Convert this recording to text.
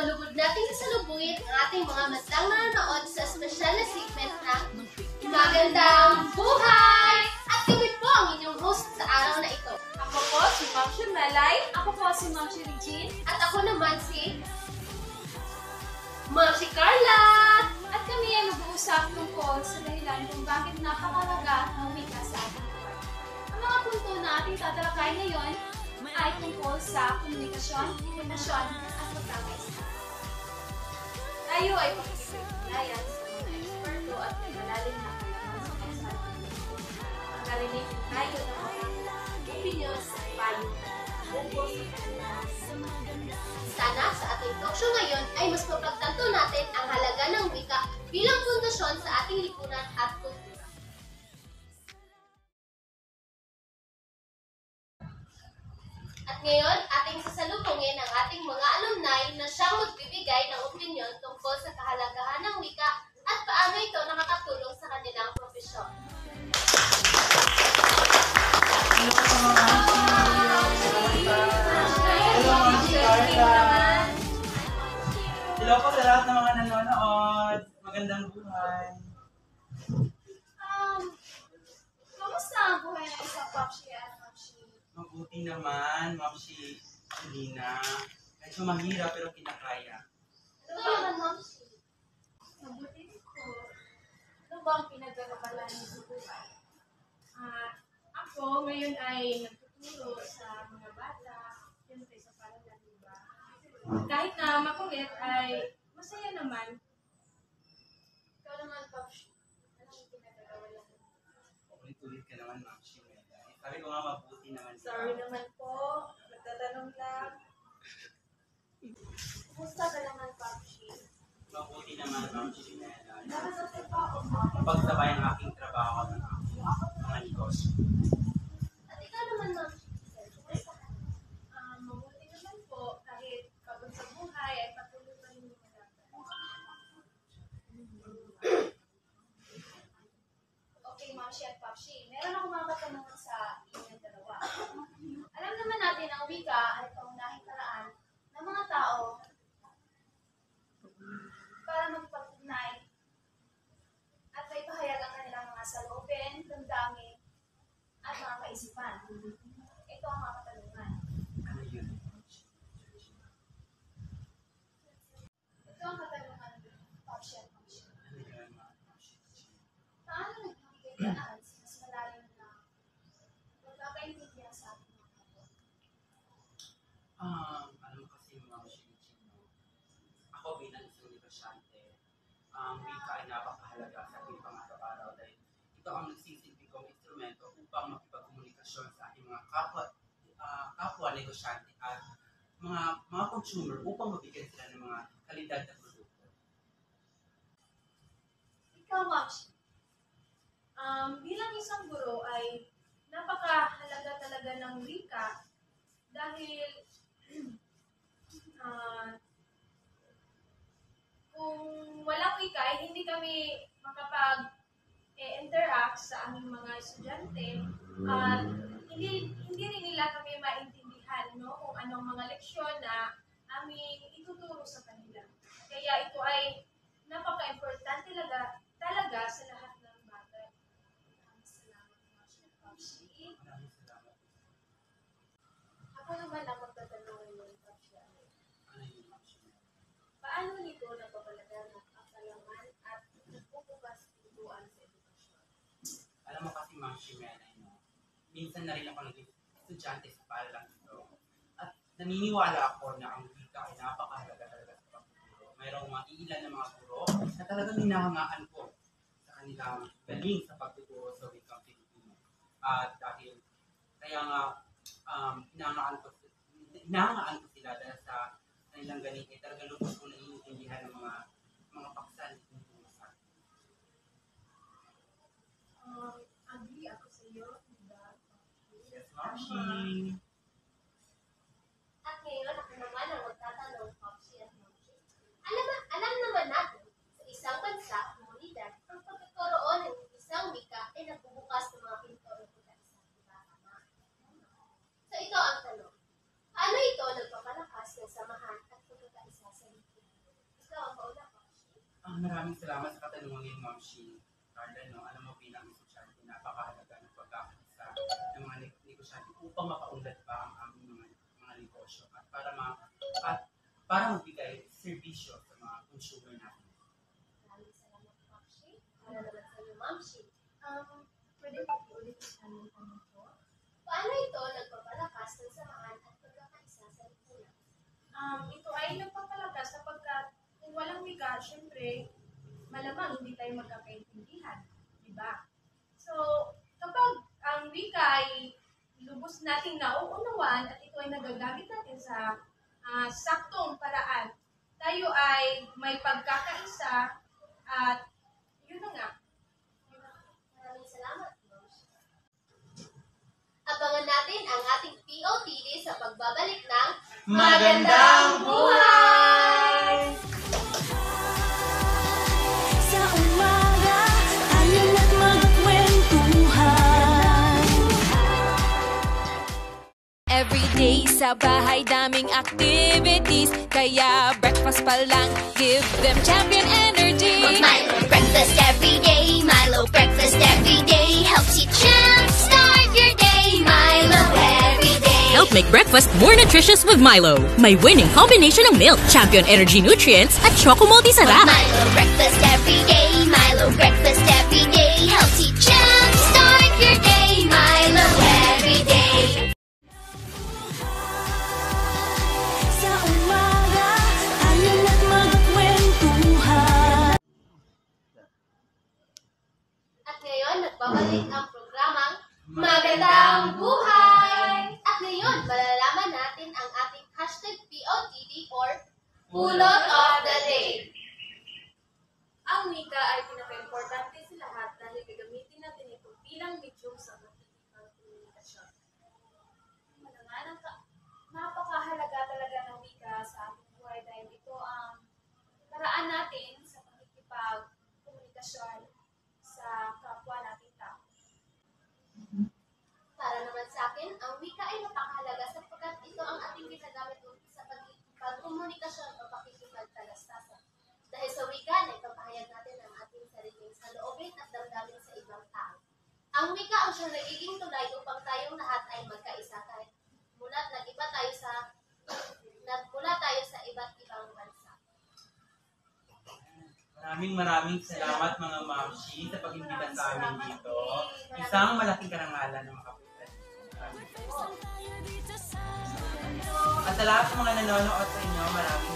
malugod nating sasalubungin ang ating mga matang nanonood sa espesyal na segment na Magandang Buhay! At kami po ang inyong host sa araw na ito. Ako po si Ma'am Melay. Ako po si Ma'am Regine. At ako naman si Ma'am Carla. At kami ay mag-uusap tungkol sa dahilan kung bakit napakalaga ng wika sa ating buhay. Ang mga punto na ating tatalakay ngayon ay tungkol sa komunikasyon, impormasyon, at pagkakaisa. Tayo ay pakikipaglayan sa mga eksperto at may malalim na kalaman sa mensahe. Magkarinig tayo ng mga opinion sa payo tungkol sa kanilang. Sana sa ating talk show ngayon ay mas mapagtanto natin ang halaga ng wika bilang pundasyon sa ating lipunan at kultura. At ngayon, ating sasalubungin ang ating mga alumni na siyang magbibigay ng opinyon tungkol sa kahalagahan ng wika at paano ito nakakatulong sa kanilang profesyon. Hello po sa lahat ng mga nanonood. Magandang buhay. Kamusta ang buhay ng isang Popshi at Popshi? Mabuti naman, Ma'am Lina. Medyo mahirap pero kinakaya. Ano ba naman, Popshi? Mabuti din ko. Ano ba ang pinag-aralan niyo sa buhay? Ako ngayon ay nagtuturo sa mga bata, siyempre sa paaralan, diba? Kahit na makulit ay masaya naman. Ikaw naman, Popshi. Anong pinag-aralan mo? Ulit-ulit ka naman, Ma'am Melay. Sabi ko nga mabuti naman. Sorry naman po. Nagtatanong lang. Kumusta ka naman, Popshi? Mabuti naman, Ma'am Melay. Pagsabay ang aking trabaho ng aking mga negosyo. At ikaw naman, Ma'am, kumusta ka? Mabuti naman po kahit pagod sa buhay ay patuloy pa rin yung malagay. Okay, Mamshi at Popshi. Meron akong mga katanungan sa inyong dalawa. Alam naman natin ang wika ay pangunahing paraan ng mga tao para magpag-ugnay at may pahayag ang kanilang mga saloobin, damdamin, at mga kaisipan. Ito ang mga katanungan. Ano yun? Ito ang katanungan ng Popshi at Popshi. Ano yun, Ma'am? Paano nagbibigay daan sa mas malalim na pagkakaintindihan sa ating mga kapwa? Alam mo kasi, Ma'am Regine, ako bilang isang negosyante, ang wika ay napakahalaga sa ating pang-araw-araw dahil ito ang nagsisilbi kong instrumento upang makipagkomunikasyon sa ating mga kapwa negosyante at mga consumer upang mabigyan sila ng mga kalidad na produkto. Ikaw, Mamshi, bilang isang guro ay napakahalaga talaga ng wika dahil kung walang wika ay hindi kami makapag-interact sa aming mga estudyante at hindi rin nila kami maintindihan, no, kung anong mga leksyon na aming ituturo sa kanila. Kaya ito ay napaka-importante talaga sa lahat ng bagay. Maraming salamat, Popshi. Maraming salamat. Ako naman ang magtatanong ng Popshi. Ano yun, Ma'am Melay? Paano nito napapalagan ang kalaman at nagpupugas pintuan sa edukasyon? Alam mo kasi, Ma'am Melay, no? Minsan na rin ako naging estudyante sa paaralang ito. At naniniwala ako na ang wika ay napakahalaga talaga sa pagtuturo. Mayroong mga iilan na mga guro na talagang hinahangaan ko sa kanilang galing sa pagtuturo sa wikang Pilipino. At dahil, kaya nga, hinahangaan ko sila dahil sa kanilang galing ay talagang lubos ko naiintindihan ng mga paksa na tinuturo sa akin. Agree ako sa iyo, diba? Yes, Ma'am. At ngayon, ako naman ang magtatanong, Popshi at Mamshi. Alam naman natin, sa isang bansa, komunidad, ang pagkakaroon ng isang wika ay nagbubukas ng mga pinto ng pagkaisa. Diba? Tama? So ito ang tanong. Paano ito nagpapalakas ng samahan at pagkakaisa sa lipunan? ikaw ang mauna, Mamshi. Maraming salamat sa katanungan ngayon, Ma'am Shi. Carla, no, alam mo bilang estudyante, napakahalaga ng pagkakaisa ng mga negosyante upang mapaunlad pa ang aming mga negosyo at para magbigay serbisyo sa mga consumer natin. Maraming salamat, Mamshi. Para naman sa iyo, Mamshi. Pwede pa po ulit sa aming tanong po? Paano ito nagpapalakas ng samahan at pagkakaisa sa lipunan? Ito ay nagpapalakas sapagkat kung walang wika, syempre, malamang hindi tayo magkakaintindihan. Diba? So, kapag ang wika ay lubos nating nauunawaan at ito ay nagagamit natin sa saktong paraan, tayo ay may pagkakaisa at yun na nga. Maraming salamat, Mamshi. Abangan natin ang ating POTD sa pagbabalik ng Magandang buhay! Sa umaga, alin at magkwentuhan. Everyday sa bahay, daming activities. Kaya breakfast pa lang, give them champion energy. Milo breakfast every day. Milo breakfast every day helps you jumpstart your day. Milo every day. Help make breakfast more nutritious with Milo. May winning combination ng milk, champion energy nutrients, at choco multi-sarap. Milo breakfast every day. Milo breakfast every day helps you jumpstart your day. Milo every day. Sa umaga, alin at magkwentuhan. At ngayon, nagbabalik ang programang Magandang Buhay! At ngayon, malalaman natin ang ating hashtag POTD or Pulot of the Day. Ang wika ay pinaka-importante sa lahat dahil gagamitin natin ito bilang medium sa komunikasyon. Napakahalaga talaga ng wika sa ating buhay dahil ito ang paraan natin sa pakikipag-komunikasyon sa kapwa nating tao. Para naman sa akin, ang wika ay napakahalaga sapagkat ito ang ating ginagamit sa pagkomunikasyon o pakikipagtalastasan. Dahil sa wika, naipapahayag natin ang ating sariling saloobin at damdamin sa ibang tao. Ang wika ang siyang nagiging tulay upang tayong lahat ay magkaisa kahit nagmula tayo sa iba't ibang bansa. Maraming salamat mga Mamshi sa pag-imbita sa amin dito. Isang malaking karangalan ng makapunta dito. At sa lahat ng mga nanonood sa inyo, maraming